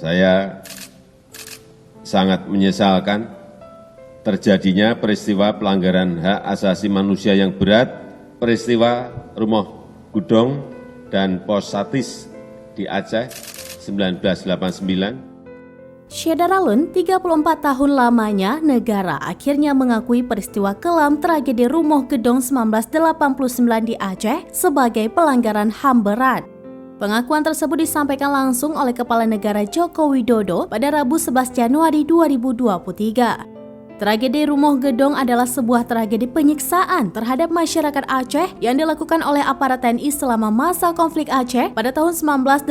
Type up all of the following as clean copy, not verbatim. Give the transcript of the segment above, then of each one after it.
Saya sangat menyesalkan terjadinya peristiwa pelanggaran hak asasi manusia yang berat, peristiwa Rumah Gedong dan Pos Satis di Aceh 1989. Syedaralun, 34 tahun lamanya, negara akhirnya mengakui peristiwa kelam tragedi Rumah Gedong 1989 di Aceh sebagai pelanggaran HAM berat. Pengakuan tersebut disampaikan langsung oleh Kepala Negara Joko Widodo pada Rabu 11 Januari 2023. Tragedi Rumah Gedong adalah sebuah tragedi penyiksaan terhadap masyarakat Aceh yang dilakukan oleh aparat TNI selama masa konflik Aceh pada tahun 1989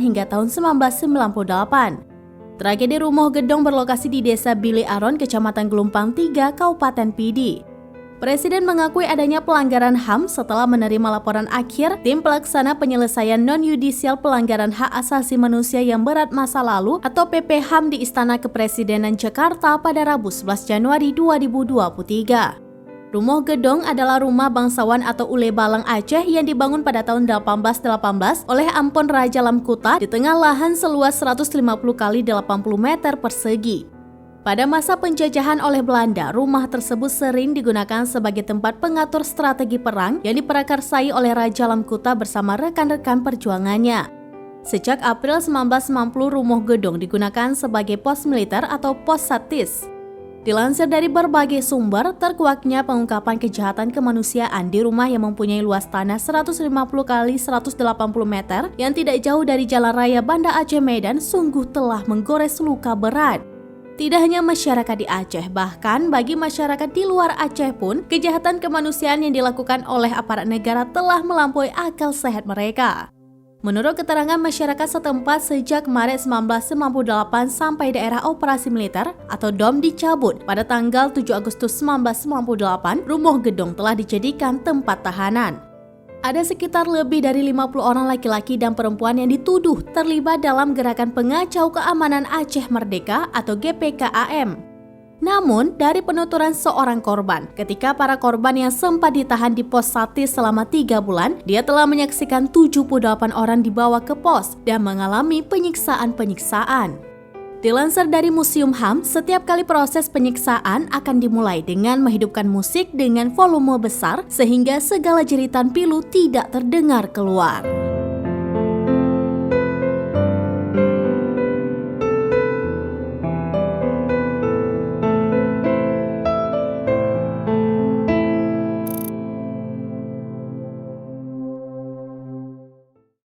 hingga tahun 1998. Tragedi Rumah Gedong berlokasi di Desa Bili Aron, Kecamatan Gelumpang 3, Kabupaten Pidi. Presiden mengakui adanya pelanggaran HAM setelah menerima laporan akhir Tim Pelaksana Penyelesaian Non-Yudisial Pelanggaran Hak Asasi Manusia yang Berat Masa Lalu atau PPHAM di Istana Kepresidenan Jakarta pada Rabu 11 Januari 2023. Rumah Gedong adalah rumah bangsawan atau Ule Balang Aceh yang dibangun pada tahun 1818 oleh Ampon Raja Lamkuta di tengah lahan seluas 150 kali 80 meter persegi. Pada masa penjajahan oleh Belanda, rumah tersebut sering digunakan sebagai tempat pengatur strategi perang yang diprakarsai oleh Raja Lamkuta bersama rekan-rekan perjuangannya. Sejak April 1990, Rumah Gedong digunakan sebagai pos militer atau pos satis. Dilansir dari berbagai sumber, terkuaknya pengungkapan kejahatan kemanusiaan di rumah yang mempunyai luas tanah 150 kali 180 meter yang tidak jauh dari Jalan Raya Banda Aceh Medan sungguh telah menggores luka berat. Tidak hanya masyarakat di Aceh, bahkan bagi masyarakat di luar Aceh pun, kejahatan kemanusiaan yang dilakukan oleh aparat negara telah melampaui akal sehat mereka. Menurut keterangan masyarakat setempat, sejak Maret 1998 sampai daerah operasi militer atau DOM dicabut pada tanggal 7 Agustus 1998, Rumah Gedong telah dijadikan tempat tahanan. Ada sekitar lebih dari 50 orang laki-laki dan perempuan yang dituduh terlibat dalam gerakan pengacau keamanan Aceh Merdeka atau GPKAM. Namun, dari penuturan seorang korban, ketika para korban yang sempat ditahan di pos Satis selama 3 bulan, dia telah menyaksikan 78 orang dibawa ke pos dan mengalami penyiksaan-penyiksaan. Dilansir dari Museum HAM, setiap kali proses penyiksaan akan dimulai dengan menghidupkan musik dengan volume besar sehingga segala jeritan pilu tidak terdengar keluar.